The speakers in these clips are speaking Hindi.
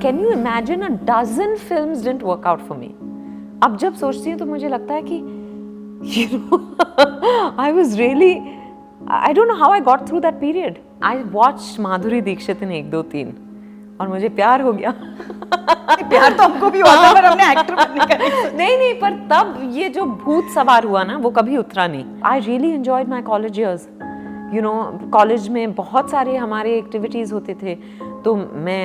Can you imagine a dozen films didn't work out for me. अब जब सोचती हूँ तो मुझे लगता है कि you know I was really, I don't know how I got through that period. I watched Madhuri Dixit in 1, 2, 3 और मुझे प्यार हो गया. प्यार तो हमको भी होता है पर हमने एक्टर बनने का नहीं पर तब ये जो भूत सवार हुआ ना वो कभी उतरा नहीं. I really enjoyed my college years. You know, college में बहुत सारे हमारे एक्टिविटीज़ होते थे तो मैं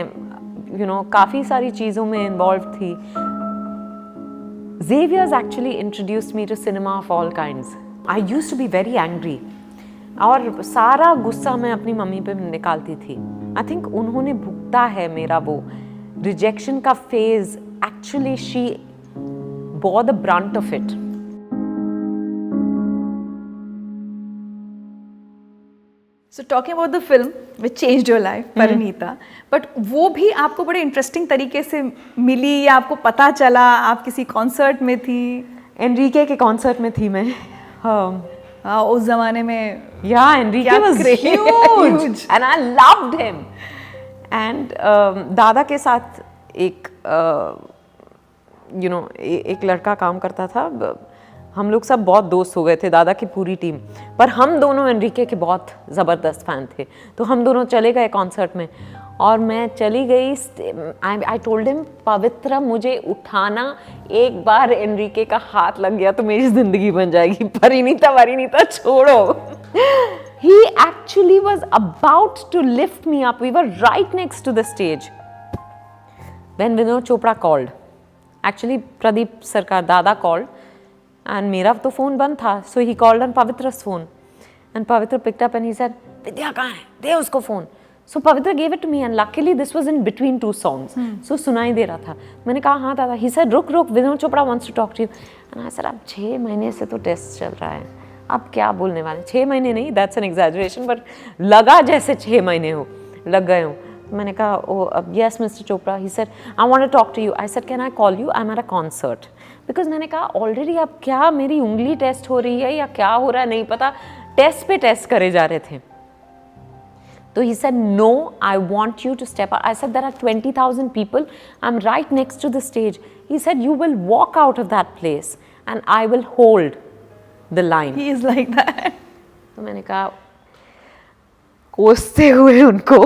काफ़ी सारी चीज़ों में इन्वॉल्व थी. Xavier's actually introduced me to cinema of all kinds. I used to be very angry. और सारा गुस्सा मैं अपनी मम्मी पे निकालती थी. I think उन्होंने भुगता है मेरा वो rejection का phase. Actually, she bore the brunt of it. So talking about the film which changed your life, Parineeta, but वो भी आपको बड़े इंटरेस्टिंग तरीके से मिली या आपको पता चला? आप किसी कॉन्सर्ट में थी? एनरिके के कॉन्सर्ट में थी मैं. उस जमाने में Enrique was huge and I loved him. And दादा के साथ एक एक लड़का काम करता था. हम लोग सब बहुत दोस्त हो गए थे, दादा की पूरी टीम. पर हम दोनों एनरिके के बहुत ज़बरदस्त फ़ैन थे तो हम दोनों चले गए कॉन्सर्ट में. और मैं चली गई. आई टोल्ड हिम, पवित्र मुझे उठाना, एक बार एनरिके का हाथ लग गया तो मेरी ज़िंदगी बन जाएगी. परिणीता छोड़ो. He actually was about to lift me up. We were right next to the stage when Vinod Chopra called. Actually, Pradeep Sarkar, Dada called. And मेरा तो फ़ोन बंद था. So he called on Pavitra's phone. And Pavitra picked up and he said, विद्या कहाँ है? दे उसको phone. So Pavitra gave it to me and luckily this was in between 2 songs. So सुनाई दे रहा था. मैंने कहा हाँ दादा. He said रुक Vinod Chopra wants to talk to you. And I said अब 6 महीने से तो टेस्ट चल रहा है. अब क्या बोलने वाले? 6 महीने नहीं, that's an exaggeration, but लगा जैसे 6 महीने लग गए हो. मैंने कहा yes Mr. Chopra. He said I want to talk to you. I said can I call you? I'm at a concert. Because मैंने कहा ऑलरेडी अब क्या मेरी उंगली टेस्ट हो रही है या क्या हो रहा है नहीं पता. टेस्ट पे टेस्ट करे जा रहे थे. तो he said no I want you to step out. I said there are 20,000 people. I am right next to the stage. He said you will walk out of that place and I will hold the line. He is like that. तो मैंने कहा कोसते हुए उनको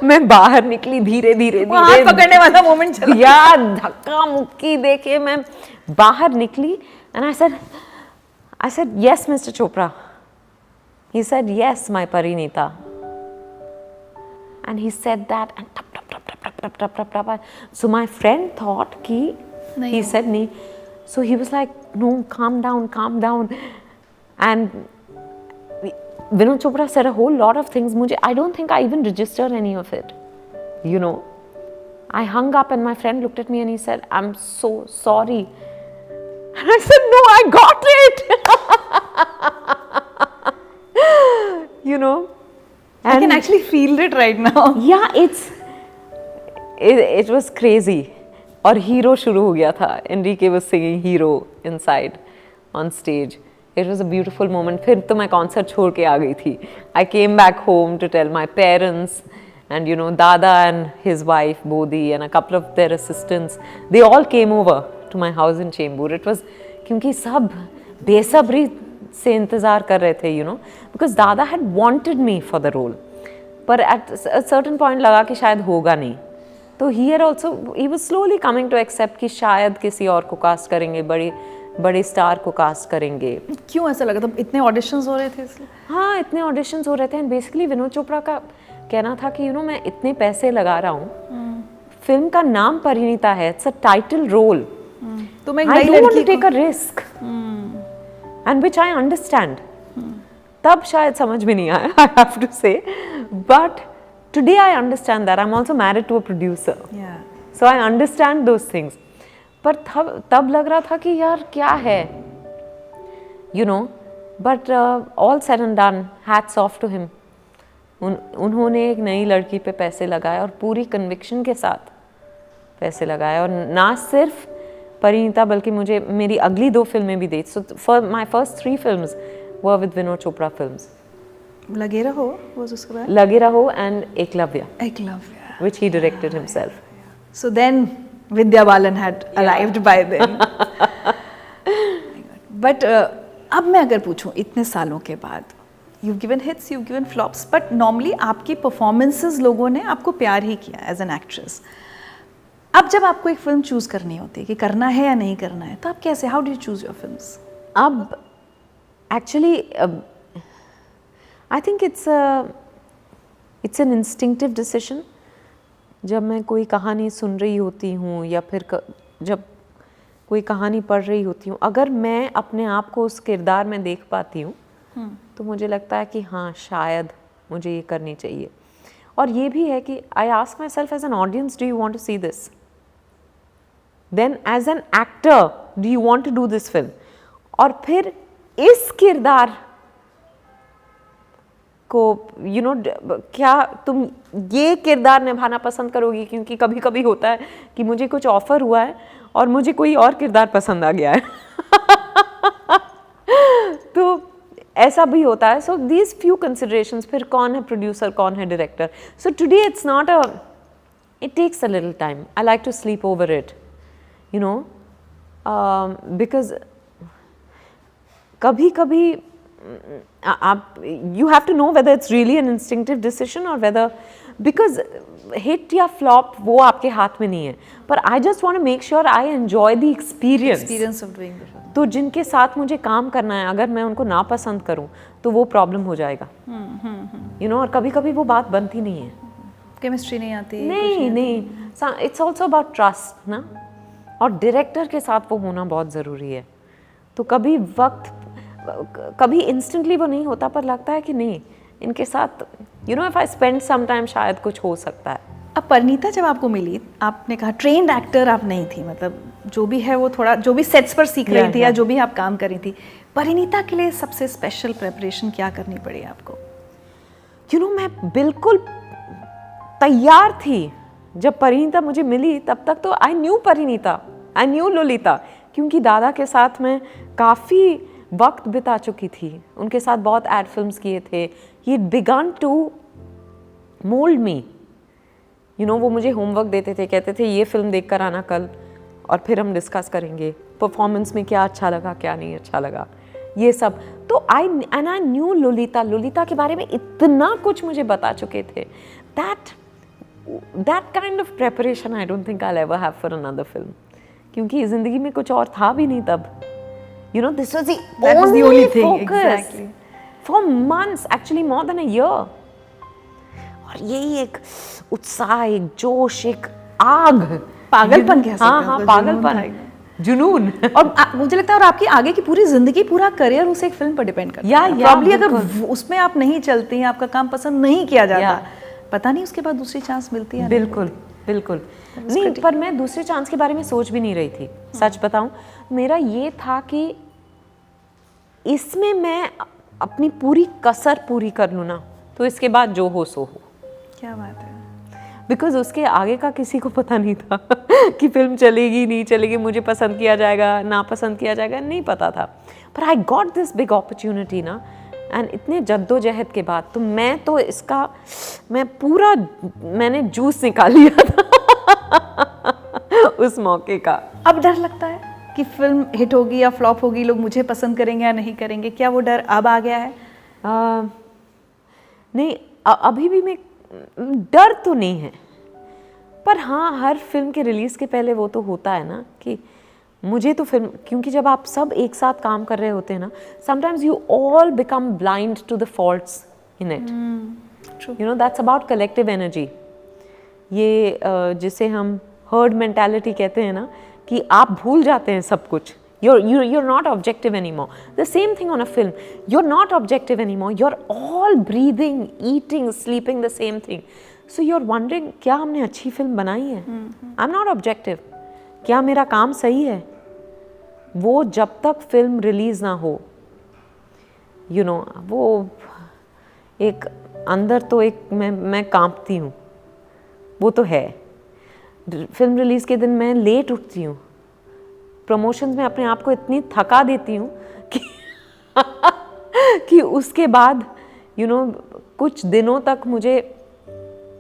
मैं बाहर निकली धीरे धीरे हाथ पकड़ने वाला मोमेंट चला. या धक्का मुक्की देके मैं बाहर निकली. and I said yes Mr. Chopra. He said yes my Parinita. And he said that and tap. So my friend thought ki he said nahi. So he was like no, calm down. And Vinod Chopra said a whole lot of things. I don't think I even registered any of it. I hung up and my friend looked at me and he said, I'm so sorry. And I said, no, I got it. I can actually feel it right now. Yeah, it was crazy. और हीरो शुरू हो गया था. Enrique was singing Hero inside on stage. It was a beautiful moment. फिर तो मैं कॉन्सर्ट छोड़ के आ गई थी. I came back home to tell my parents and Dada and his wife Bodhi and a couple of their assistants. They all came over to my house in Chembur. It was क्योंकि सब बेसब्री से इंतज़ार कर रहे थे because Dada had wanted me for the role. पर at a certain point लगा कि शायद होगा नहीं. तो here also he was slowly coming to accept कि शायद किसी और को कास्ट करेंगे, बड़े स्टार को कास्ट करेंगे. क्यों ऐसा लगा? तो इतने ऑडिशंस हो रहे थे इसलिए? हाँ, इतने ऑडिशंस हो रहे थे. एंड बेसिकली विनोद चोपड़ा का कहना था कि मैं इतने पैसे लगा रहा हूँ, फिल्म का नाम परिणीता है, इट्स अ टाइटल रोल, तो मैं I don't want to take a risk, and which I understand. तब शायद समझ में नहीं आया, I have to say, but today I understand that. I'm also married to a producer. Yeah. So I understand those things. पर तब लग रहा था कि यार क्या है, but all said and done, hats off to him. उन्होंने एक नई लड़की पे पैसे लगाए और पूरी कन्विक्शन के साथ पैसे लगाए, और ना सिर्फ परिणीता बल्कि मुझे मेरी अगली 2 फिल्में भी दी. So for my first 3 films were with Vinod Chopra films. लगे रहो was उसके बाद? लगे रहो and Eklavya, Eklavya, which he directed himself. So then Vidya Balan had arrived by then. But अब मैं अगर पूछूं इतने सालों के बाद, you've given hits, you've given flops, but normally आपकी performances लोगों ने आपको प्यार ही किया as an actress. अब जब आपको एक फिल्म चूज करनी होती है कि करना है या नहीं करना है, तो आप कैसे, how do you choose your films? अब actually I think it's an instinctive decision. जब मैं कोई कहानी सुन रही होती हूँ या फिर जब कोई कहानी पढ़ रही होती हूँ, अगर मैं अपने आप को उस किरदार में देख पाती हूँ तो मुझे लगता है कि हाँ शायद मुझे ये करनी चाहिए. और ये भी है कि I ask myself as an audience, do you want to see this? Then as an actor, do you want to do this film? और फिर इस किरदार को क्या तुम ये किरदार निभाना पसंद करोगी? क्योंकि कभी कभी होता है कि मुझे कुछ ऑफर हुआ है और मुझे कोई और किरदार पसंद आ गया है. तो ऐसा भी होता है. सो दीज फ्यू कंसिडरेशंस, फिर कौन है प्रोड्यूसर, कौन है director. So today it's not it takes a little time. I like to sleep over it, because कभी कभी you have to know whether it's really an instinctive decision or whether, because hit या flop वो आपके हाथ में नहीं है, पर I just want to make sure I enjoy the experience of doing the film. तो जिनके साथ मुझे काम करना है, अगर मैं उनको ना पसंद करूं तो वो प्रॉब्लम हो जाएगा. और कभी कभी वो बात बनती नहीं है, केमिस्ट्री नहीं आती. नहीं, इट्स ऑल्सो अबाउट ट्रस्ट ना, और डायरेक्टर के साथ वो होना बहुत ज़रूरी है. तो कभी इंस्टेंटली वो नहीं होता, पर लगता है कि नहीं इनके साथ if I spend some time शायद कुछ हो सकता है. अब परिणीता जब आपको मिली, आपने कहा ट्रेन्ड एक्टर आप नहीं थी, मतलब जो भी है वो थोड़ा जो भी सेट्स पर सीख रही थी या जो भी आप काम कर रही थी. परिणीता के लिए सबसे स्पेशल प्रेपरेशन क्या करनी पड़ी आपको? मैं बिल्कुल तैयार थी. जब परिणीता मुझे मिली तब तक तो I knew Parineeta, I knew Lolita, क्योंकि दादा के साथ मैं काफ़ी वक्त बिता चुकी थी. उनके साथ बहुत एड फिल्म्स किए थे. ही बिगन टू मोल्ड मी. वो मुझे होमवर्क देते थे, कहते थे ये फिल्म देख कर आना कल और फिर हम डिस्कस करेंगे परफॉर्मेंस में क्या अच्छा लगा क्या नहीं अच्छा लगा, ये सब. तो आई न्यू लोलिता के बारे में इतना कुछ मुझे बता चुके थे. that kind of preparation I don't think I'll ever have for another film, क्योंकि ज़िंदगी में कुछ और था भी नहीं तब. This was the only thing. Exactly. For months, actually more than a year. और यही एक उत्साह, एक जोश, एक आग, पागलपन कह सकते हैं. हाँ, पागलपन, जुनून. और मुझे लगता है और आपकी आगे की पूरी जिंदगी, पूरा करियर उस एक फिल्म पर डिपेंड करता है. प्रॉब्ली अगर उसमें आप नहीं चलती हैं, आपका काम पसंद नहीं किया जाता, पता नहीं उसके बाद दूसरी चांस मिलती है. बिल्कुल नहीं, पर मैं दूसरे चांस के बारे में सोच भी नहीं रही थी. सच बताऊं, मेरा ये था कि इसमें मैं अपनी पूरी कसर पूरी कर लूँ ना, तो इसके बाद जो हो सो हो. क्या बात है. बिकॉज उसके आगे का किसी को पता नहीं था कि फिल्म चलेगी नहीं चलेगी, मुझे पसंद किया जाएगा ना पसंद किया जाएगा, नहीं पता था. पर I got this big opportunity ना, एंड इतने जद्दोजहद के बाद तो मैंने जूस निकाल लिया था उस मौके का. अब डर लगता है कि फिल्म हिट होगी या फ्लॉप होगी, लोग मुझे पसंद करेंगे या नहीं करेंगे, क्या वो डर अब आ गया है? नहीं, अभी भी मैं डर तो नहीं है, पर हाँ हर फिल्म के रिलीज़ के पहले वो तो होता है ना कि मुझे तो फिल्म, क्योंकि जब आप सब एक साथ काम कर रहे होते हैं ना, sometimes you all become blind to the faults in it. That's about collective energy. ये जिसे हम हर्ड मेंटालिटी कहते हैं ना, कि आप भूल जाते हैं सब कुछ. You're not objective anymore. The same thing on a film. You're not objective anymore. You're all breathing, eating, sleeping the same thing. So you're wondering, क्या हमने अच्छी फिल्म बनाई है? I'm not objective. क्या मेरा काम सही है? वो जब तक फिल्म रिलीज ना हो, वो एक अंदर तो एक मैं कांपती हूँ, वो तो है. फिल्म रिलीज के दिन मैं लेट उठती हूँ, प्रमोशंस में अपने आप को इतनी थका देती हूँ कि उसके बाद कुछ दिनों तक मुझे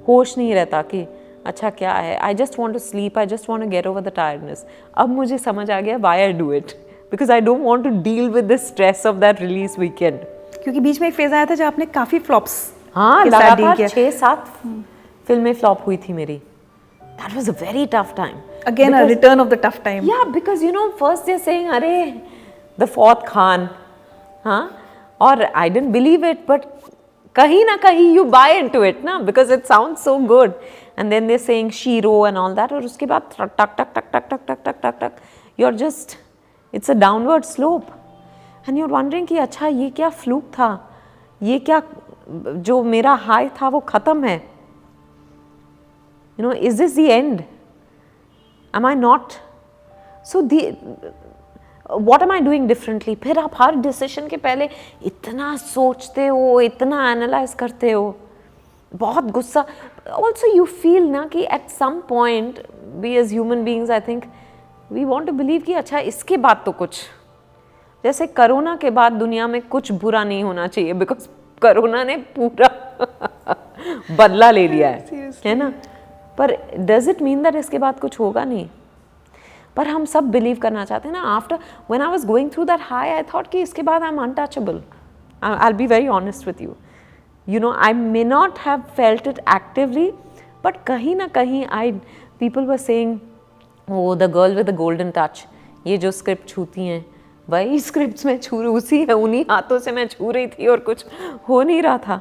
होश नहीं रहता कि अच्छा क्या है, I just want to sleep, I just want to get over the tiredness. अब मुझे समझ आ गया why I do it, because I don't want to deal with the stress of that release weekend. क्योंकि बीच में एक फेज आया था जब आपने काफी फ्लॉप्स हाँ, लगातार 6-7 फिल्में फ्लॉप हुई थी मेरी. That was a very tough time. Again a return of the tough time. Yeah, because you know, first they're saying, "अरे, the fourth Khan," हाँ, और I didn't believe it, but कहीं ना कहीं you buy into it ना, because it sounds so good. And then they're saying Shiro and all that, और उसके बाद टक टक टक टक टक टक टक टक टक, you're just, it's a downward slope, and you're wondering कि अच्छा ये क्या fluke था, ये क्या जो मेरा high था वो खत्म है. You know, is this the end? Am I not? So what am I doing differently? फिर आप हर डिसीजन के पहले इतना सोचते हो, इतना एनालाइज करते हो, बहुत गुस्सा. Also you feel ना कि at some point we as human beings, I think we want to believe कि अच्छा इसके बाद तो कुछ, जैसे कोरोना के बाद दुनिया में कुछ बुरा नहीं होना चाहिए, बिकॉज कोरोना ने पूरा बदला ले लिया है ना. पर डज इट मीन दैट इसके बाद कुछ होगा नहीं? पर हम सब बिलीव करना चाहते हैं ना. After when I was going through that high, I thought कि इसके बाद I am untouchable. I will be very honest with you. You know, I may not have felt it actively, but कहीं ना कहीं people were saying, oh the girl with the golden touch, ये जो स्क्रिप्ट छूती हैं वही स्क्रिप्ट्स में छू उसी है, उन्हीं हाथों से मैं छू रही थी और कुछ हो नहीं रहा था.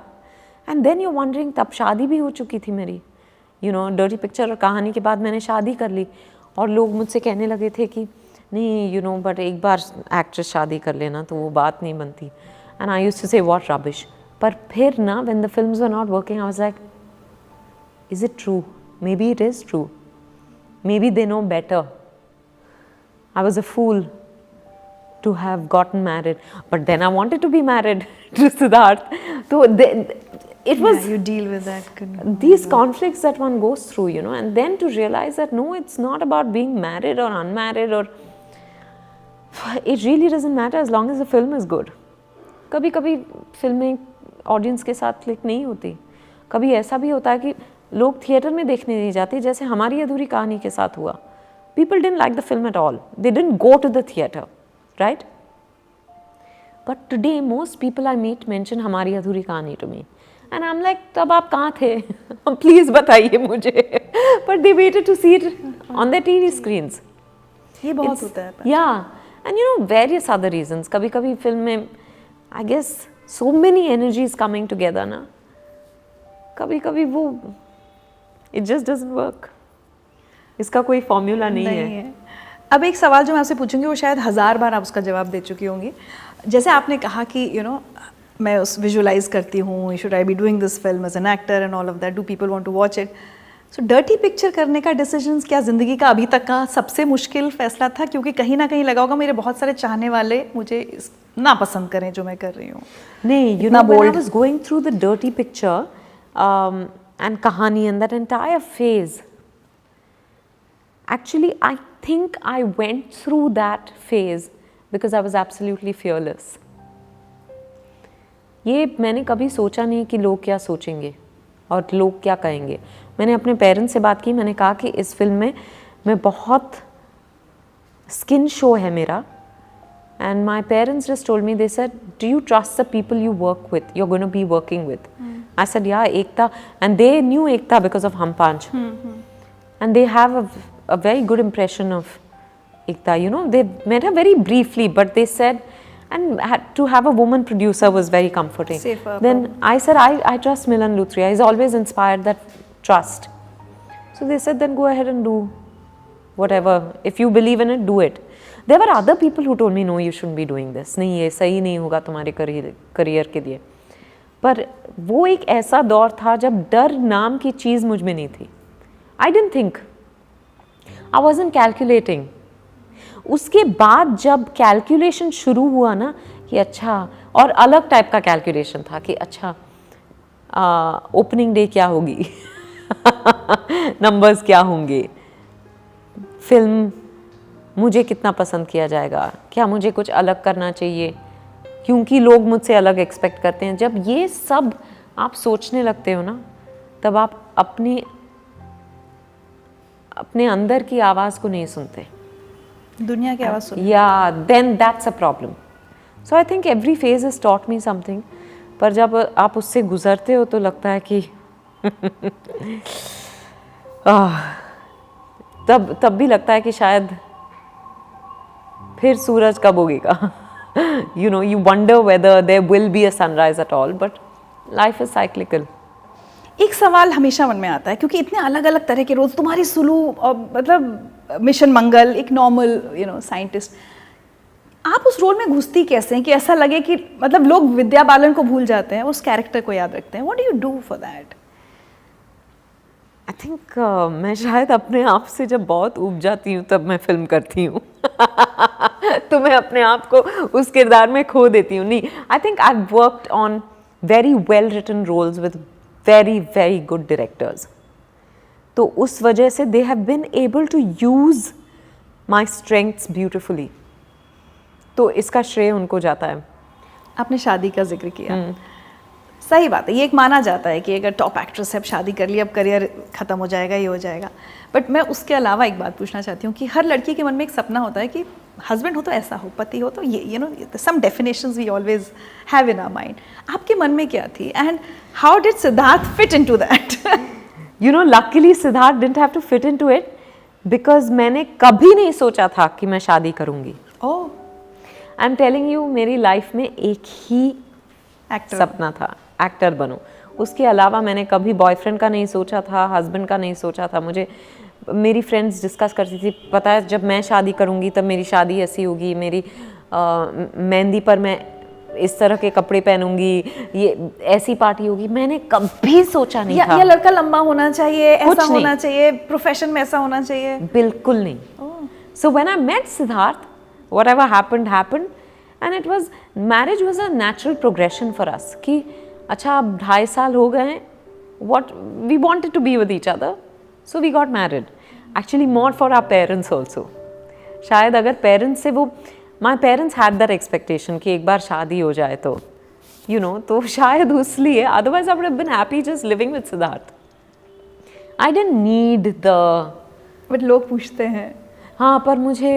एंड देन यू वंडरिंग, तब शादी भी हो चुकी थी मेरी. यू नो, डर्टी पिक्चर और कहानी के बाद मैंने शादी कर ली, और लोग मुझसे कहने लगे थे कि नहीं, यू नो, बट एक बार एक्ट्रेस शादी कर लेना तो वो बात नहीं बनती. And I used to say what rubbish. पर फिर ना, when the films were not working, I was like, is it true? Maybe it is true. Maybe they know better. I was a fool to have gotten married, but then I wanted to be married to Siddharth. So it was, you deal with that these conflicts that one goes through, you know, and then to realize that no, it's not about being married or unmarried, or it really doesn't matter as long as the film is good. कभी कभी फिल्में ऑडियंस के साथ क्लिक नहीं होती. कभी ऐसा भी होता है कि लोग थिएटर में देखने नहीं जाते, जैसे हमारी अधूरी कहानी के साथ हुआ. People didn't like the film at all. They didn't go to the theater. Right? But today most people I meet mention हमारी अधूरी कहानी to me, and I'm like, तब आप कहाँ थे? Please बताइए मुझे. But they waited to see it on their TV screens. ये बहुत होता है. Yeah, and you know, various other reasons. कभी कभी फिल्म में, I guess, so many energies coming together ना, कभी कभी वो it just doesn't work. इसका कोई फॉर्मूला नहीं है. अब एक सवाल जो मैं आपसे पूछूंगी, वो शायद 1000 बार आप उसका जवाब दे चुकी होंगी. जैसे आपने कहा कि यू नो, मैं उस विजुलाइज करती हूँ, should I be doing this film as an actor and all of that, do people want to watch it. So Dirty Picture करने का डिसीजन क्या ज़िंदगी का अभी तक का सबसे मुश्किल फैसला था? क्योंकि कहीं ना कहीं लगा होगा मेरे बहुत सारे चाहने वाले मुझे ना पसंद करें जो मैं कर रही हूँ. नहीं, you know, when I was going through the dirty picture and Kahaani and that entire phase, actually I think I went through that phase because I was absolutely fearless. ये मैंने कभी सोचा नहीं कि लोग क्या सोचेंगे और लोग क्या कहेंगे. मैंने अपने पेरेंट्स से बात की, मैंने कहा कि इस फिल्म में मैं बहुत स्किन शो है मेरा. And my parents just told me, they said, do you trust the people you work with, you're going to be working with? I said, yeah, Ekta. And they knew Ekta because of Hum Panch. And they have a very good impression of Ekta. You know, they met her very briefly, but they said, and to have a woman producer was very comforting. Safer. Then I said, I trust Milan Luthria. He's always inspired that trust. So they said, then go ahead and do whatever. If you believe in it, do it. There were other people who told me, no, you shouldn't be doing this. नहीं, ये सही नहीं होगा तुम्हारे करियर के लिए. पर वो एक ऐसा दौर था जब डर नाम की चीज़ मुझ में नहीं थी. I didn't think. I wasn't calculating. उसके बाद जब कैलकुलेशन शुरू हुआ ना कि अच्छा, और अलग टाइप का कैलकुलेशन था कि अच्छा ओपनिंग डे क्या होगी, नंबर्स क्या होंगे, फिल्म मुझे कितना पसंद किया जाएगा, क्या मुझे कुछ अलग करना चाहिए क्योंकि लोग मुझसे अलग एक्सपेक्ट करते हैं. जब ये सब आप सोचने लगते हो ना, तब आप अपनी अपने अंदर की आवाज़ को नहीं सुनते, दुनिया की आवाज़ सुन। Yeah then that's a problem. So I think every phase is taught me something. पर जब आप उससे गुजरते हो तो लगता है कि तब भी लगता है कि शायद फिर सूरज कब उगेगा. You know, you wonder whether there will be a sunrise at all, but life is cyclical. एक सवाल हमेशा मन में आता है, क्योंकि इतने अलग अलग तरह के रोल्स, तुम्हारी सुलू और मतलब मिशन मंगल, एक नॉर्मल साइंटिस्ट, आप उस रोल में घुसती कैसे हैं कि ऐसा लगे कि मतलब लोग विद्या बालन को भूल जाते हैं, उस कैरेक्टर को याद रखते हैं? What do you do for that? I think मैं शायद अपने आप से जब बहुत ऊब जाती हूँ तब मैं फिल्म करती हूँ. तो मैं अपने आप को उस किरदार में खो देती हूँ. नहीं, I think I worked on very well written roles with very very good directors. तो उस वजह से they have been able to use my strengths beautifully. तो इसका श्रेय उनको जाता है. आपने शादी का जिक्र किया, सही बात है, ये एक माना जाता है कि अगर टॉप एक्ट्रेस है, अब शादी कर ली, अब करियर खत्म हो जाएगा, ये हो जाएगा. बट मैं उसके अलावा एक बात पूछना चाहती हूँ कि हर लड़की के मन में एक सपना होता है कि हस्बैंड हो तो ऐसा हो, पति हो तो ये, you know, some definitions we always have in our mind. आपके मन में क्या थी, and how did Siddharth fit into that? You know, luckily Siddharth didn't have to fit into it, because मैंने कभी नहीं सोचा था कि मैं शादी करूँगी. Oh, I am telling you, मेरी लाइफ में एक ही एक्टर सपना था, एक्टर बनूं. उसके अलावा मैंने कभी बॉयफ्रेंड का नहीं सोचा था, हस्बैंड का नहीं सोचा था. मुझे मेरी फ्रेंड्स डिस्कस करती थी, पता है जब मैं शादी करूंगी तब मेरी शादी ऐसी होगी, मेरी मेहंदी पर मैं इस तरह के कपड़े पहनूंगी, ये ऐसी पार्टी होगी. मैंने कभी सोचा नहीं था. या लड़का लंबा होना चाहिए, ऐसा नहीं. होना चाहिए, प्रोफेशन में ऐसा होना चाहिए. बिल्कुल नहीं. So when I met Siddharth, whatever happened, and it was, marriage was a natural progression for us. कि अच्छा अब 2.5 साल हो गए हैं, what we wanted to be with each other, so we got married. Actually more for our parents also. शायद अगर पेरेंट्स से वो, my parents had that expectation कि एक बार शादी हो जाए तो, you know, तो शायद उसलिए, otherwise I would have been happy just living with Siddharth. I didn't need the, but लोग पूछते हैं. हाँ, पर मुझे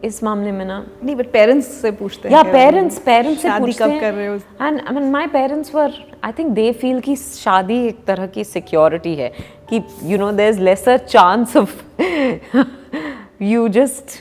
इस मामले में ना, नहीं, बट पेरेंट्स से पूछते हैं. या पेरेंट्स से शादी पूछते कब हैं. कर रहे हो? And I mean my parents were, I think they feel कि शादी एक तरह की सिक्योरिटी है, कि you know there is lesser chance of you just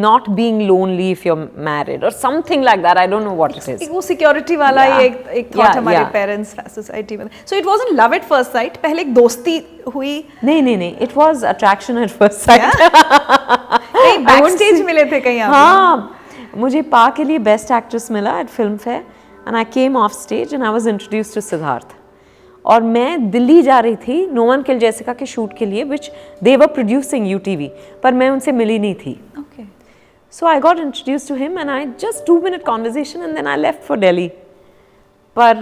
not being lonely if you're married or something like that. I don't know what it is. वो सिक्योरिटी वाला Yeah. ये एक थॉट Yeah, हमारे yeah. पेरेंट्स सोसाइटी में. So it wasn't love at first sight, पहले एक दोस्ती हुई. नहीं, it was attraction at first sight. कहीं बैकस्टेज मिले थे कहीं आप? हाँ, मुझे पा के लिए बेस्ट एक्ट्रेस मिला at Filmfare, and I came off stage and I was introduced to Siddharth. और मैं दिल्ली जा रही थी नो वन किल जेसिका के शूट के लिए, विच दे वर प्रोड्यूसिंग UTV, पर मैं उनसे मिली नहीं थी. Okay. So I got introduced to him and I just 2-minute conversation and then I left for Delhi. पर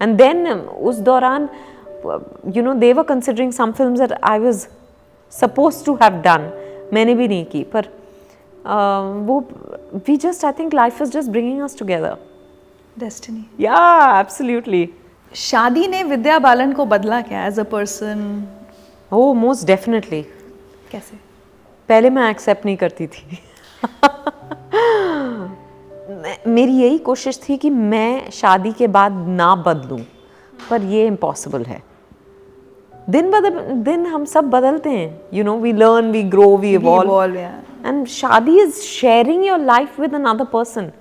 and then उस दौरान you know they were considering some films that I was supposed to have done, मैंने भी नहीं की. पर वो we just, I think life is just bringing us together. Destiny. Yeah, absolutely. शादी ने विद्या बालन को बदला क्या as a person? Oh, most definitely. कैसे? पहले मैं एक्सेप्ट नहीं करती थी. मेरी यही कोशिश थी कि मैं शादी के बाद ना बदलूं, पर ये इम्पॉसिबल है. दिन हम सब बदलते हैं, you know, we learn, we grow, we evolve, and shaadi is sharing your life with another person.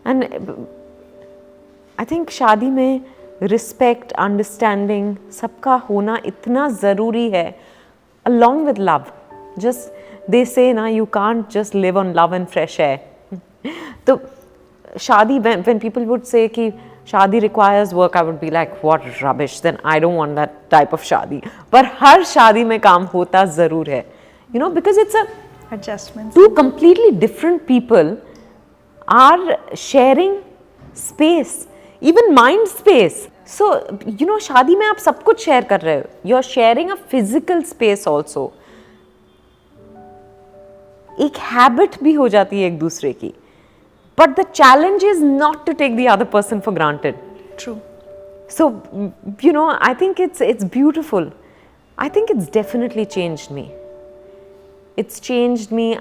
And I think शादी में रिस्पेक्ट, अंडरस्टैंडिंग सबका होना इतना ज़रूरी है, along with love. Just they say ना, you can't just live on love and fresh air. तो शादी, when people would say कि शादी requires work, I would be like, what rubbish, then I don't want that type of शादी. पर हर शादी में काम होता ज़रूर है, you know, because it's a adjustments. Two completely different people are sharing space, even mind space. So you know, शादी में आप सब कुछ शेयर कर रहे हो. You're sharing a physical space also. एक हैबिट भी हो जाती है एक दूसरे की, but the challenge is not to take the other person for granted. True. So you know, I think it's beautiful I think it's definitely changed me. It's changed me.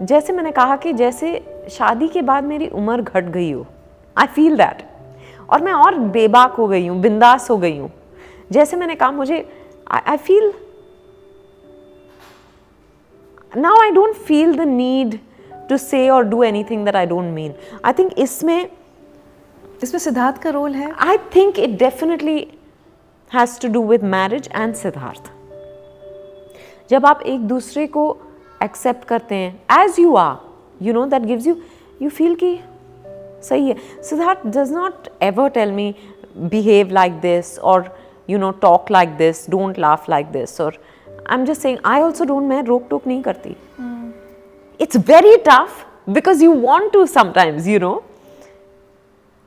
जैसे मैंने कहा कि जैसे शादी के बाद मेरी उम्र घट गई हो, I feel that. और मैं और बेबाक हो गई हूँ, बिंदास हो गई हूँ. जैसे मैंने कहा मुझे I feel now I don't feel the need to say or do anything that I don't mean. I think इसमें सिद्धार्थ का रोल है. I think it definitely has to do with marriage and Siddharth. जब आप एक दूसरे को एक्सेप्ट करते हैं as you are, you know, that gives you feel कि सही है. Siddharth does not ever tell me behave like this or you know talk like this, don't laugh like this, or I'm just saying I also don't. मैं रोक टोक नहीं करती. It's very tough because you want to sometimes, you know.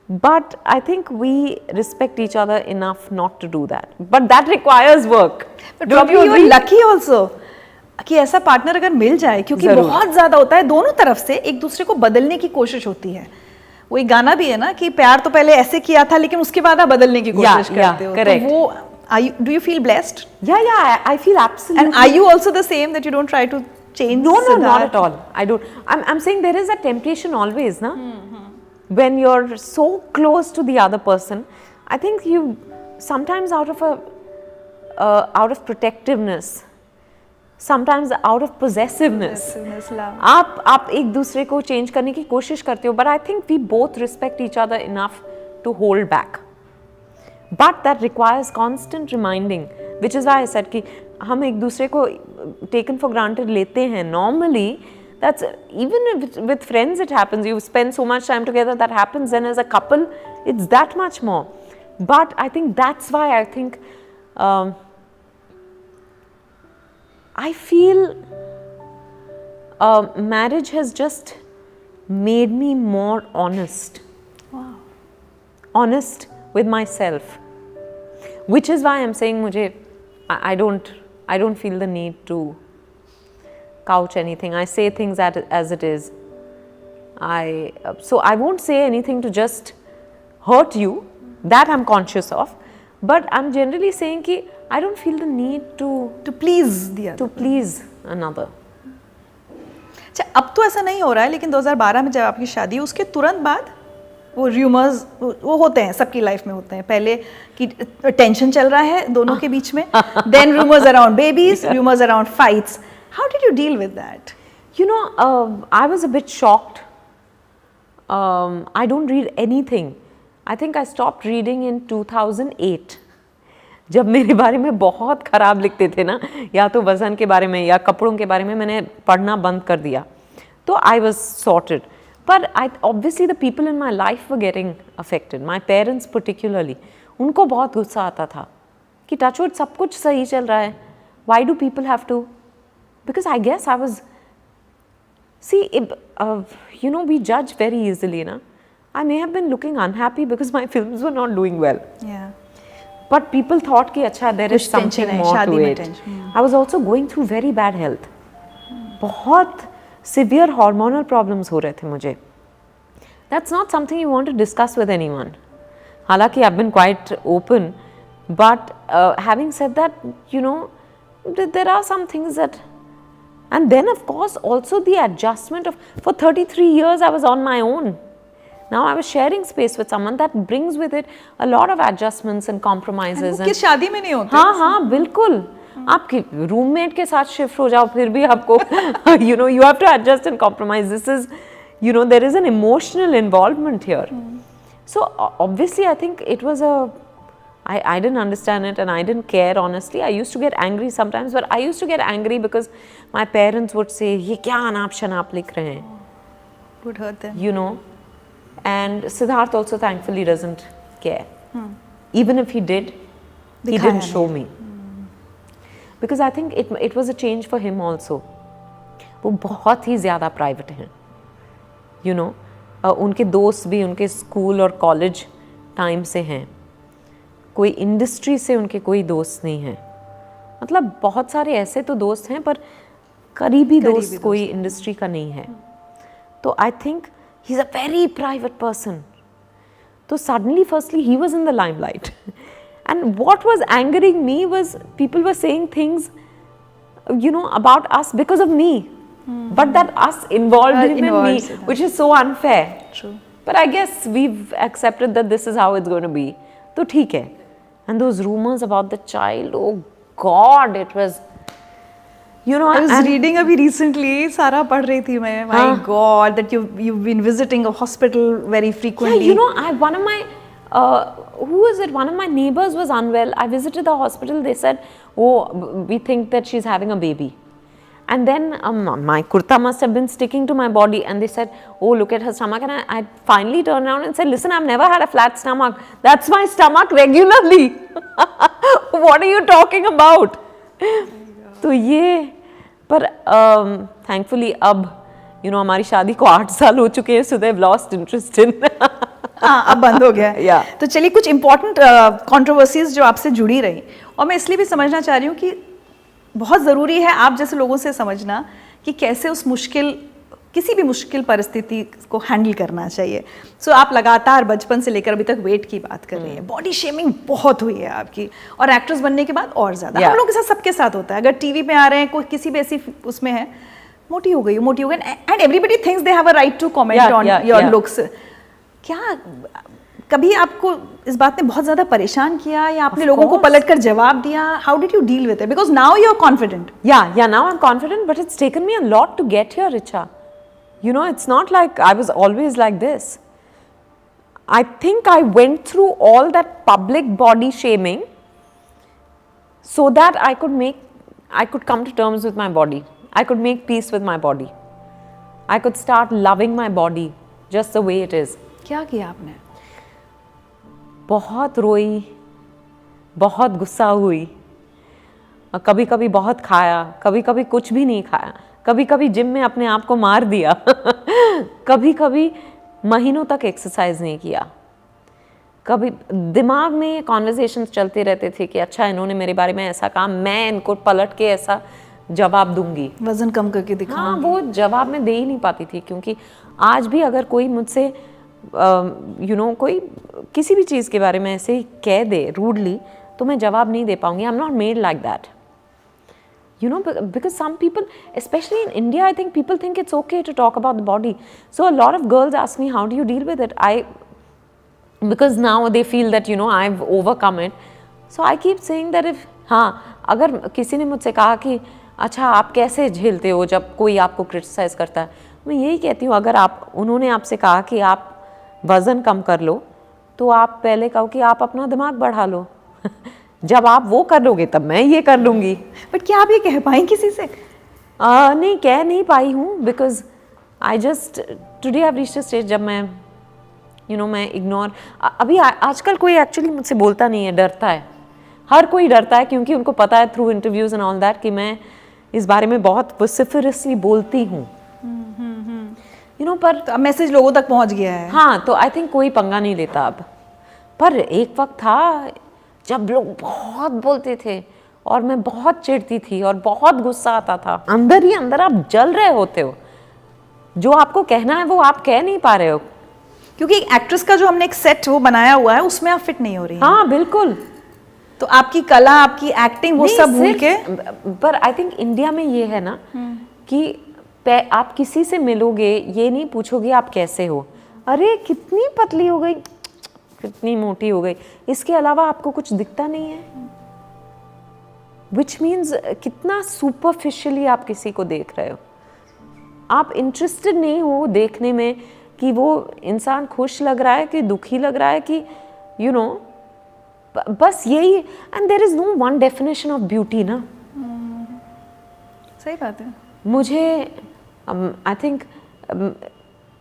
But I think we respect each other enough not to do that. But that requires work. But Don't probably you you're agree? lucky also कि ऐसा पार्टनर अगर मिल जाए, क्योंकि जरूर. बहुत ज्यादा होता है दोनों तरफ से एक दूसरे को बदलने की कोशिश होती है. वो एक गाना भी है ना कि प्यार तो पहले ऐसे किया था लेकिन उसके बाद आप बदलने की कोशिश करते हो. correct. तो वो do you feel blessed? Yeah, I feel absolutely. And are you also the same, that you don't try to change? No, not Siddharth? at all. I don't. I'm saying there is a temptation always, na? When you're so close to the other person, I think you sometimes out of protectiveness, sometimes out of possessiveness, love. आप एक दूसरे को चेंज करने की कोशिश करते हो. But I think we both respect each other enough to hold back. But that requires constant reminding, which is why I said कि हम एक दूसरे को taken for granted लेते हैं. Normally, that's even with friends it happens. You spend so much time together, that happens. And as a couple, it's that much more. But I think that's why I think I feel marriage has just made me more honest. Wow. Honest with myself. Which is why I'm saying मुझे I don't feel the need to couch anything. I say things as it is. So I won't say anything to just hurt you. That I'm conscious of. But I'm generally saying कि I don't feel the need to please the other. to please another. अच्छा, अब तो ऐसा नहीं हो रहा है, लेकिन 2012 में जब आपकी शादी हुई उसके तुरंत बाद वो र्यूमर्स वो होते हैं, सबकी लाइफ में होते हैं. पहले कि टेंशन चल रहा है दोनों के बीच में, then rumours around babies, rumours around fights. How did you deal with that? You know, I was a bit shocked. I don't read anything. I think I stopped reading in 2008. जब मेरे बारे में बहुत ख़राब लिखते थे ना, या तो वज़न के बारे में या कपड़ों के बारे में, मैंने पढ़ना बंद कर दिया. तो I was sorted. But obviously the people in my life were getting affected. My parents particularly. उनको बहुत गुस्सा आता था कि टचवुड सब कुछ सही चल रहा है. Why do people have to? Because I guess I was. See, you know, we judge very easily, na? I may have been looking unhappy because my films were not doing well. Yeah. But people thought कि अच्छा there is कुछ tension something है, more शादी to में it. tension. I was also going through very bad health. बहुत severe hormonal problems हो रहे थे मुझे. That's not something you want to discuss with anyone. हालांकि I've been quite open, but having said that, you know, there are some things that. And then of course also the adjustment of, for 33 years I was on my own. Now I was sharing space with someone, that brings with it a lot of adjustments and compromises. किस शादी में नहीं होते? हाँ बिल्कुल. आपके रूममेट के साथ शिफ्ट हो जाओ फिर भी आपको you know, you have to adjust and compromise. This is, you know, there is an emotional involvement here. So obviously I think it was I didn't understand it and I didn't care, honestly. I used to get angry sometimes, but I used to get angry because my parents would say, ये क्या अनाप शनाप लिख रहे हैं? Would hurt them. You know, and Siddharth also thankfully doesn't care. Even if he did, he दिखाया didn't show नहीं. me. Because I think it was a change for him also. वो बहुत ही ज़्यादा प्राइवेट हैं. You know, उनके दोस्त भी उनके स्कूल और कॉलेज टाइम से हैं. कोई इंडस्ट्री से उनके कोई दोस्त नहीं है. मतलब बहुत सारे ऐसे तो दोस्त हैं पर करीबी दोस्त कोई इंडस्ट्री का नहीं है. तो I think he is a very private person. तो suddenly firstly he was in the limelight And what was angering me was people were saying things, you know, about us because of me. But that us involved him in me, which is so unfair. True. But I guess we've accepted that this is how it's going to be. So theek hai. And those rumors about the child, oh God, it was, you know. I was reading abhi recently, Sara pad rahi thi main. My God, that you've been visiting a hospital very frequently. Yeah, you know, one of my, who was it? One of my neighbors was unwell. I visited the hospital. They said, oh, we think that she's having a baby. And then my kurta must have been sticking to my body. And they said, oh, look at her stomach. And I finally turned around and said, listen, I've never had a flat stomach. That's my stomach regularly. What are you talking about? तो ये, पर thankfully अब, you know, हमारी शादी को 8 साल हो चुके हैं, so they've lost interest in. हाँ, अब बंद हो गया है। Yeah. तो चलिए कुछ इम्पोर्टेंट कंट्रोवर्सीज जो आपसे जुड़ी रही, और मैं इसलिए भी समझना चाह रही हूँ कि बहुत ज़रूरी है आप जैसे लोगों से समझना कि कैसे उस किसी भी मुश्किल परिस्थिति को हैंडल करना चाहिए। सो आप लगातार बचपन से लेकर अभी तक वेट की बात कर रही है, बॉडी शेमिंग बहुत हुई है आपकी, और एक्ट्रेस बनने के बाद और ज़्यादा। हम लोग के साथ सबके साथ होता है, अगर टीवी पे आ रहे हैं, कोई किसी भी ऐसी उसमें है, मोटी हो गई, and everybody thinks they have a right to comment on your looks. क्या कभी आपको इस बात ने बहुत ज़्यादा परेशान किया, या आपने लोगों को पलटकर जवाब दिया? How did you deal with it? Because now you are confident. Yeah, now I'm confident, but it's taken me a lot to get here, Richa. You know, it's not like I was always like this. I think I went through all that public body shaming so that I could come to terms with my body. I could make peace with my body. I could start loving my body just the way it is. क्या किया आपने? बहुत रोई, बहुत गुस्सा हुई, कभी कभी बहुत खाया, कभी कभी कुछ भी नहीं खाया, कभी कभी जिम में अपने आप को मार दिया, कभी कभी महीनों तक एक्सरसाइज नहीं किया, कभी दिमाग में कॉन्वर्सेशंस चलते रहते थे कि अच्छा इन्होंने मेरे बारे में ऐसा कहा, मैं इनको पलट के ऐसा जवाब दूंगी, वजन कम करके दिखाऊंगी। हाँ, वो जवाब मैं दे ही नहीं पाती थी, क्योंकि आज भी अगर कोई मुझसे यू नो कोई किसी भी चीज़ के बारे में ऐसे ही कह दे रूडली, तो मैं जवाब नहीं दे पाऊंगी। I am not made like that, you know, because some people, especially in India, I think people think it's okay to talk about the body. So a lot of girls ask me, how do you deal with it? Because now they feel that, you know, I've overcome it. So I keep saying that if, हाँ, अगर किसी ने मुझसे कहा कि अच्छा आप कैसे झेलते हो जब कोई आपको क्रिटिसाइज करता है, मैं यही कहती हूँ, अगर उन्होंने आपसे कहा कि आप वज़न कम कर लो, तो आप पहले कहो कि आप अपना दिमाग बढ़ा लो। जब आप वो कर लोगे तब मैं ये कर लूँगी। बट क्या आप ये कह पाएँ किसी से? नहीं, कह नहीं पाई हूँ, because I just today I have reached a stage जब मैं यू नो मैं इग्नोर, अभी आजकल कोई एक्चुअली मुझसे बोलता नहीं है, डरता है, हर कोई डरता है, क्योंकि उनको पता है through interviews and all that कि मैं इस बारे में बहुत वोसिफरसली बोलती हूँ, यू नो, पर तो मैसेज लोगों तक पहुँच गया है। हाँ, तो आई थिंक कोई पंगा नहीं लेता अब। पर एक वक्त था जब लोग बहुत बोलते थे और मैं बहुत चिढ़ती थी और बहुत गुस्सा आता था, अंदर ही अंदर आप जल रहे होते हो, जो आपको कहना है वो आप कह नहीं पा रहे हो, क्योंकि एक एक्ट्रेस का जो हमने एक सेट वो बनाया हुआ है उसमें आप फिट नहीं हो रही हैं। हाँ बिल्कुल, तो आपकी कला, आपकी एक्टिंग, वो सब भूल के। पर आई थिंक इंडिया में ये है ना कि आप किसी से मिलोगे, ये नहीं पूछोगे आप कैसे हो, अरे कितनी पतली हो गई, कितनी मोटी हो गई, इसके अलावा आपको कुछ दिखता नहीं है, विच मीन्स कितना सुपरफिशियली आप किसी को देख रहे हो, आप इंटरेस्टेड नहीं हो देखने में कि वो इंसान खुश लग रहा है कि दुखी लग रहा है, कि यू नो बस यही। And there is no one definition of beauty ना। सही बात है। मुझे आई थिंक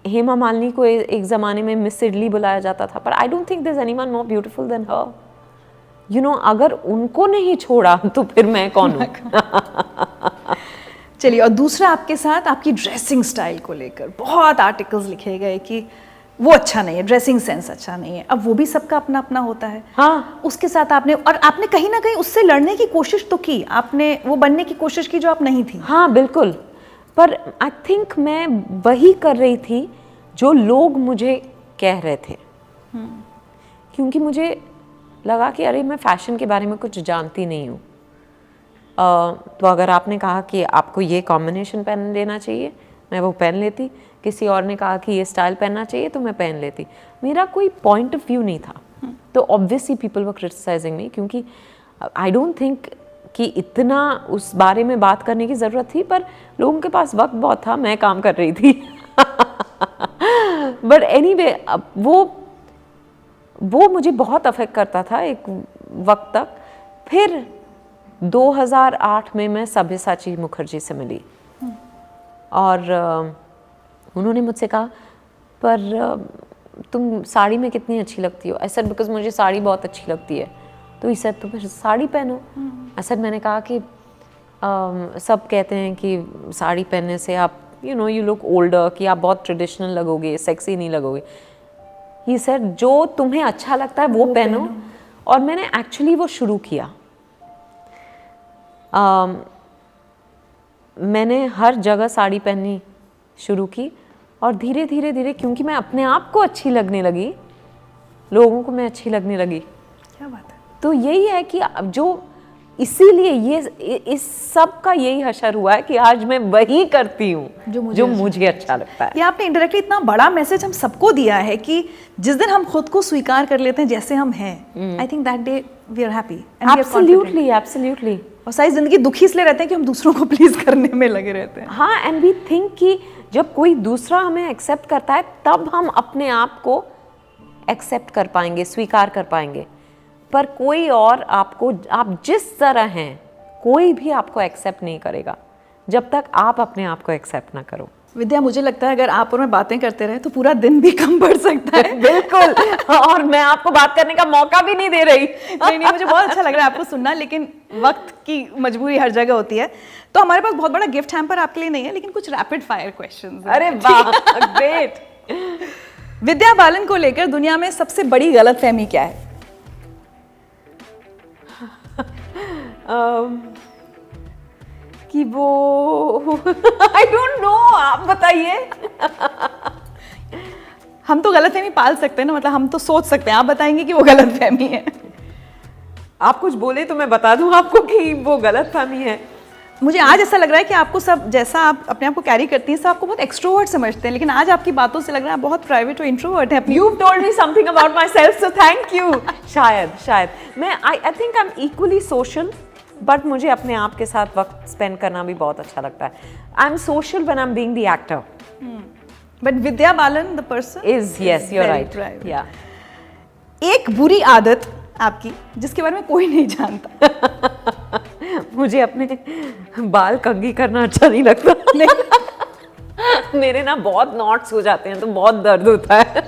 हेमा मालिनी को एक ज़माने में मिस इडली बुलाया जाता था, पर I don't think there is anyone more beautiful than her, you know. अगर उनको नहीं छोड़ा तो फिर मैं कौन हूँ। चलिए, और दूसरा आपके साथ आपकी ड्रेसिंग स्टाइल को लेकर बहुत आर्टिकल्स लिखे गए कि वो अच्छा नहीं है, ड्रेसिंग सेंस अच्छा नहीं है। अब वो भी सबका अपना अपना होता है। हाँ, उसके साथ आपने कहीं ना कहीं उससे लड़ने की कोशिश तो की, आपने वो बनने की कोशिश की जो आप नहीं थी। हाँ बिल्कुल, पर आई थिंक मैं वही कर रही थी जो लोग मुझे कह रहे थे, क्योंकि मुझे लगा कि अरे मैं फ़ैशन के बारे में कुछ जानती नहीं हूँ। तो अगर आपने कहा कि आपको ये कॉम्बिनेशन पहन लेना चाहिए, मैं वो पहन लेती। किसी और ने कहा कि ये स्टाइल पहनना चाहिए तो मैं पहन लेती। मेरा कोई पॉइंट ऑफ व्यू नहीं था। तो ऑब्वियसली पीपल वर क्रिटिसाइजिंग मी, क्योंकि आई डोंट थिंक कि इतना उस बारे में बात करने की ज़रूरत थी, पर लोगों के पास वक्त बहुत था, मैं काम कर रही थी। बट एनीवे, वो मुझे बहुत अफेक्ट करता था एक वक्त तक। फिर 2008 में मैं सब्यसाची मुखर्जी से मिली और उन्होंने मुझसे कहा, पर तुम साड़ी में कितनी अच्छी लगती हो। आई सेड बिकॉज मुझे साड़ी बहुत अच्छी लगती है। तो ही सेड तुम साड़ी पहनो। आई सेड मैंने कहा कि सब कहते हैं कि साड़ी पहनने से आप यू लुक ओल्डर, कि आप बहुत ट्रेडिशनल लगोगे, सेक्सी नहीं लगोगे। ही सेड जो तुम्हें अच्छा लगता है वो पहनो। और मैंने एक्चुअली वो शुरू किया। मैंने हर जगह साड़ी पहननी शुरू की और धीरे धीरे धीरे, क्योंकि मैं अपने आप को अच्छी लगने लगी, लोगों को मैं अच्छी लगने लगी। क्या बात है। तो यही है कि अब जो, इसीलिए ये इस सब का यही हशर हुआ है कि आज मैं वही करती हूँ जो मुझे अच्छा लगता है। ये आपने इनडायरेक्टली इतना बड़ा मैसेज हम सबको दिया है कि जिस दिन हम खुद को स्वीकार कर लेते हैं जैसे हम हैं, I think that day we are happy and absolutely, absolutely. और सारी जिंदगी दुखी इसलिए रहते हैं कि हम दूसरों को प्लीज करने में लगे रहते हैं। हाँ, एंड वी थिंक कि जब कोई दूसरा हमें एक्सेप्ट करता है तब हम अपने आप को एक्सेप्ट कर पाएंगे, स्वीकार कर पाएंगे। पर कोई और आपको, आप जिस तरह हैं, कोई भी आपको एक्सेप्ट नहीं करेगा जब तक आप अपने आप को एक्सेप्ट ना करो। विद्या, मुझे लगता है अगर आप और मैं बातें करते रहे तो पूरा दिन भी कम पड़ सकता है। बिल्कुल। और मैं आपको बात करने का मौका भी नहीं दे रही। नहीं, मुझे बहुत अच्छा लग रहा है आपको सुनना, लेकिन वक्त की मजबूरी हर जगह होती है। तो हमारे पास बहुत बड़ा गिफ्ट हैम्पर आपके लिए नहीं है, लेकिन कुछ रैपिड फायर क्वेश्चंस। अरे वाह, ग्रेट। विद्या बालन को लेकर दुनिया में सबसे बड़ी गलतफहमी क्या है? कि वो आई डोंट नो, आप बताइए। हम तो गलतफहमी पाल सकते हैं ना, मतलब हम तो सोच सकते हैं, आप बताएंगे कि वो गलतफहमी है। आप कुछ बोले तो मैं बता दूं आपको कि वो गलतफहमी है। मुझे आज ऐसा लग रहा है कि आपको सब, जैसा आप अपने आप को कैरी करती हैं, सब आपको बहुत एक्सट्रोवर्ट समझते हैं, लेकिन आज आपकी बातों से लग रहा है आप बहुत प्राइवेट और इंट्रोवर्ट हैं। You've told me something about myself, so thank you. शायद मैं I think I'm equally social, but मुझे अपने आप के साथ वक्त स्पेंड करना भी बहुत अच्छा लगता है। I'm social when I'm being the actor. But Vidya Balan, the person, is yes, you're very right. private. Yeah. एक बुरी आदत आपकी जिसके बारे में कोई नहीं जानता। मुझे अपने बाल कंघी करना अच्छा नहीं लगता। मेरे ना बहुत नॉट्स हो जाते हैं तो बहुत दर्द होता है।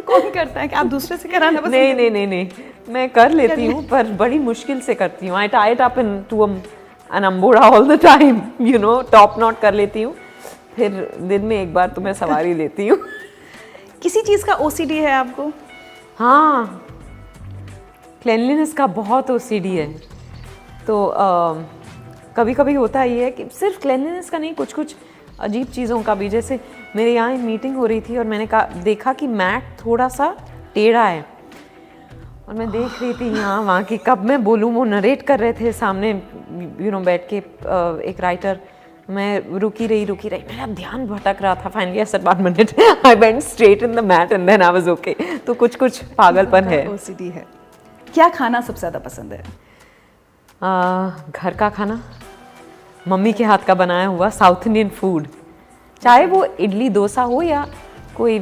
कौन करता है कि आप दूसरे से कराना पसंद? नहीं, मैं कर लेती हूँ पर बड़ी मुश्किल से करती हूँ। I tie it up into an amboda all the time, you know, top knot कर लेती हूँ, फिर दिन में एक बार तो मैं सवारी लेती हूँ। किसी चीज़ का ओसीडी है आपको? हाँ, क्लेanलीनेस का बहुत ओसीडी है। तो कभी कभी होता ही है कि सिर्फ क्लेanलीनेस का नहीं, कुछ कुछ अजीब चीज़ों का भी। जैसे मेरे यहाँ एक मीटिंग हो रही थी और मैंने देखा कि मैट थोड़ा सा टेढ़ा है और मैं देख रही थी यहाँ वहाँ की, कब मैं बोलूँ, वो नरेट कर रहे थे सामने, यू नो, बैठ के एक राइटर। मैं रुकी रही, मेरा ध्यान भटक रहा था। Finally I said 1 minute, I went straight in the mat and then I was okay. तो कुछ पागलपन है। ओसीडी है। क्या खाना सबसे ज़्यादा पसंद है? घर का खाना, मम्मी के हाथ का बनाया हुआ साउथ इंडियन फूड, चाहे वो इडली डोसा हो या कोई,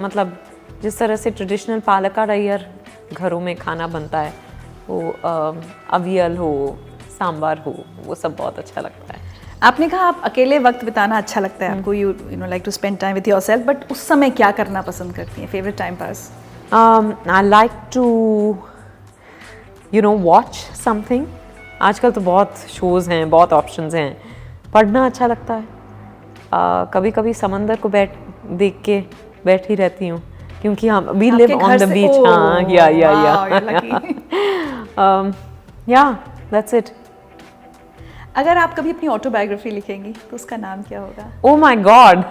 मतलब जिस तरह से ट्रेडिशनल पालका रैयर घरों में खाना बनता है, वो अवियल हो, सांबार हो, वो सब बहुत अच्छा लगता है। आपने कहा आप अकेले वक्त बिताना अच्छा लगता है आपको, you know like to spend time with yourself, but उस समय क्या करना पसंद करती हैं? Favourite time pass? I like to, you know, watch something. आजकल तो बहुत शोज़ हैं, बहुत ऑप्शंस हैं। पढ़ना अच्छा लगता है। कभी कभी समंदर को देख के बैठी रहती हूँ, क्योंकि हम we live on the beach. हाँ, या दैट्स इट। अगर आप कभी अपनी ऑटोबायोग्राफी लिखेंगी तो उसका नाम क्या होगा? Oh my God.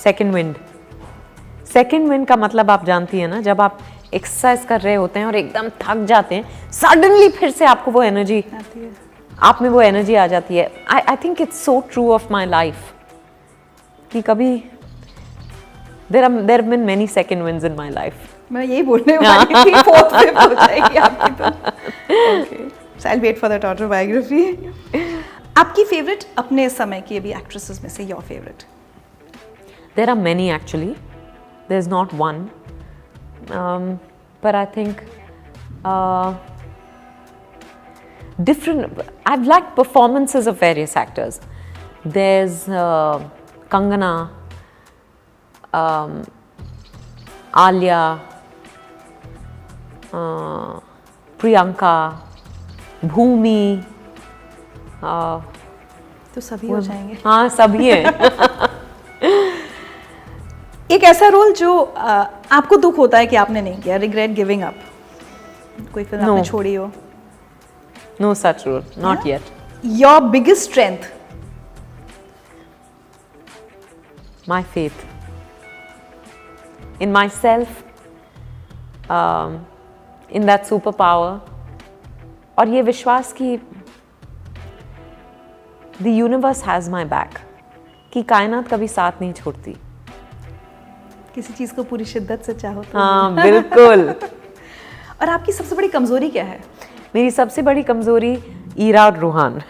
Second wind. Second wind का मतलब आप जानती है ना, जब आप एक्सरसाइज कर रहे होते हैं और एकदम थक जाते हैं, सडनली फिर से आपको वो एनर्जी आती है। आप में वो एनर्जी आ जाती है। I think it's so true of my life कि कभी there been many second winds in my life. मैं यही बोलने वाली थी, फोर्थ फिफ्थ हो जाएगी आपकी तो। Okay, so I will wait for that autobiography. आपकी फेवरेट अपने समय की अभी एक्ट्रेसेस में से, your favourite? There are many actually. There's not one. But I think different. I've liked performances of various actors. There's Kangana, Alia, Priyanka, Bhumi. तो सभी हो जाएंगे। हाँ, सभी हैं। एक ऐसा रोल जो आपको दुख होता है कि आपने नहीं किया, रिग्रेट गिविंग अप, कोई फिल्म आपने छोड़ी हो? No such rule, not yet. Your biggest strength? My faith in myself, in that superpower, और ये विश्वास कि the universe has my back, कि कायनात कभी साथ नहीं छोड़ती। किसी चीज को पूरी शिद्दत से चाहो तो। हाँ, बिल्कुल। और आपकी सबसे बड़ी कमजोरी क्या है? मेरी सबसे बड़ी कमजोरी ईरा और रूहान,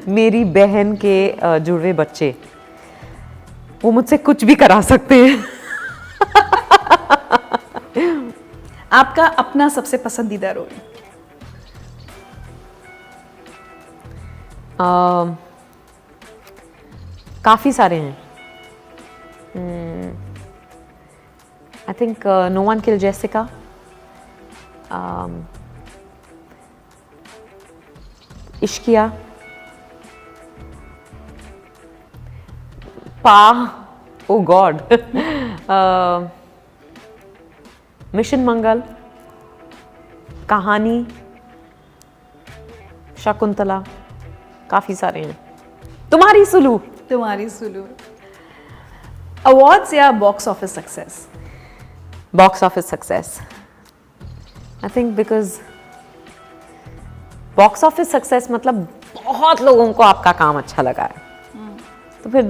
मेरी बहन के जुड़वे बच्चे, वो मुझसे कुछ भी करा सकते हैं। आपका अपना सबसे पसंदीदा रोल? काफी सारे हैं। I think No One Killed Jessica. Ishqiya. Pa. Oh God. Mission Mangal. कहानी. शकुंतला. काफी सारे हैं। तुम्हारी सुलू. तुम्हारी सुलू। अवार्ड्स या box office success? Box office success. I think because box office success मतलब बहुत लोगों को आपका काम अच्छा लगा है, तो फिर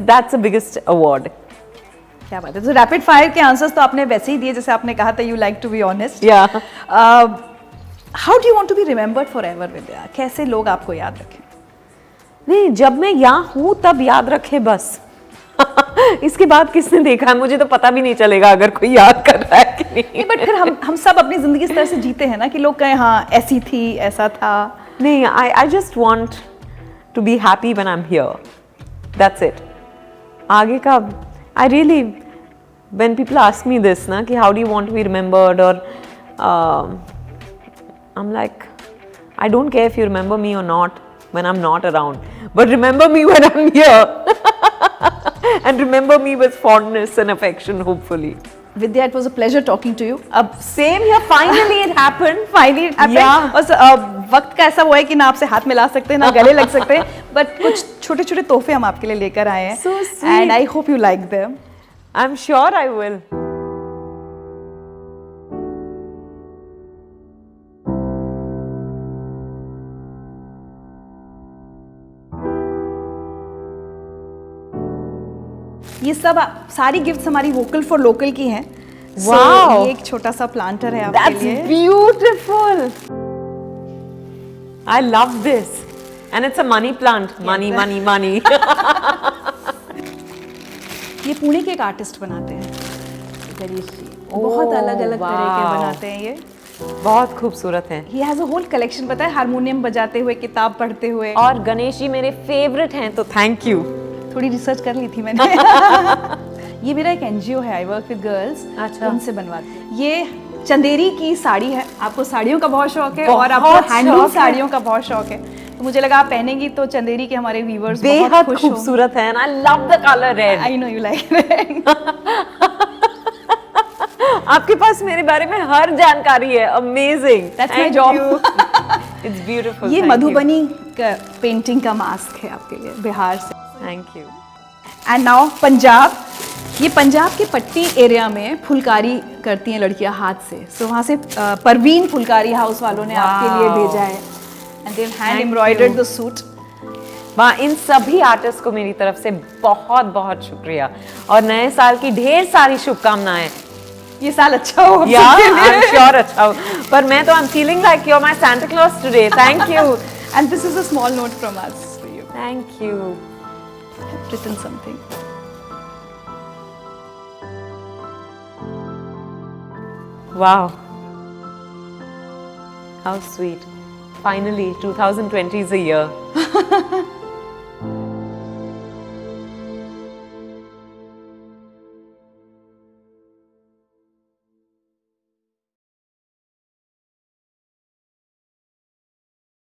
that's the biggest award. क्या बात है। तो रैपिड फायर के आंसर्स तो आपने वैसे ही दिए जैसे आपने कहा था, you like to be honest. Yeah. How do you want to be remembered for ever Vidya? कैसे लोग आपको याद रखें? नहीं, जब मैं यहाँ हूँ तब याद रखे बस। इसके बाद किसने देखा है मुझे तो पता भी नहीं चलेगा अगर कोई याद कर रहा है कि नहीं। बट फिर हम सब अपनी जिंदगी इस तरह से जीते हैं ना कि लोग कहें हाँ ऐसी थी, ऐसा था। नहीं, I just want to be happy when I'm here. That's it. आगे का I really, when people ask me this ना कि how do you want to be remembered, or I'm like, I don't care if you remember me or not when I'm not around, but remember me when I'm here. And remember me with fondness and affection, hopefully. Vidya, it was a pleasure talking to you. अब Same here. Finally it happened. finally it happened. Yeah. बस वक्त का ऐसा हुआ है कि ना आपसे हाथ मिला सकते हैं ना गले लग सकते हैं, बट कुछ छोटे छोटे तोहफे हम आपके लिए लेकर आए हैं। So sweet. And I hope you like them. I'm sure I will. ये सब सारी गिफ्ट्स हमारी वोकल फॉर लोकल की हैं। Wow. ये एक छोटा सा प्लांटर है आपके That's लिए। beautiful. I love this. And it's a money plant. Money, money, money. ये पुणे के एक आर्टिस्ट बनाते हैं, गणेश जी। बहुत अलग अलग तरह के wow. बनाते हैं ये। बहुत खूबसूरत है। He has a whole collection, पता है, हारमोनियम बजाते हुए, किताब पढ़ते हुए। और गणेश जी मेरे फेवरेट हैं, तो थैंक यू। थोड़ी रिसर्च कर ली थी मैंने। ये मेरा एक एनजीओ है, आई वर्क विद गर्ल्स। अच्छा। उनसे बनवाती हूँ। ये चंदेरी की साड़ी है। आपको साड़ियों का बहुत शौक है और बहुत आपको हैंडलूम शौक है। साड़ियों का बहुत शौक है, तो मुझे लगा आप पहनेंगी तो चंदेरी के हमारे व्यूअर्स बहुत बेहद खुश होंगे। खूबसूरत है। And I love the color red. I know you like it. आपके पास मेरे बारे में हर जानकारी है। Amazing. That's my Thank job. you. It's beautiful. ये Thank you. मधुबनी एक पेंटिंग का मास्क है आपके लिए बिहार से। Thank you. And now Punjab, ये पंजाब के पट्टी एरिया में फुलकारी करती हैं लड़कियां हाथ से, सो वहाँ से परवीन फुलकारी हाउस वालों ने आपके लिए भेजा है, and they hand embroidered the suit. वाह, इन सभी आर्टिस्ट को मेरी तरफ से बहुत बहुत शुक्रिया और नए साल की ढेर सारी शुभकामनाएं। ये साल अच्छा हो या आई एम श्योर अच्छा हो, पर मैं तो I am feeling like you are my Santa Claus today. Thank you. And this is a small note from us for you. Thank you. Written something. Wow. How sweet. Finally, 2020 is a year.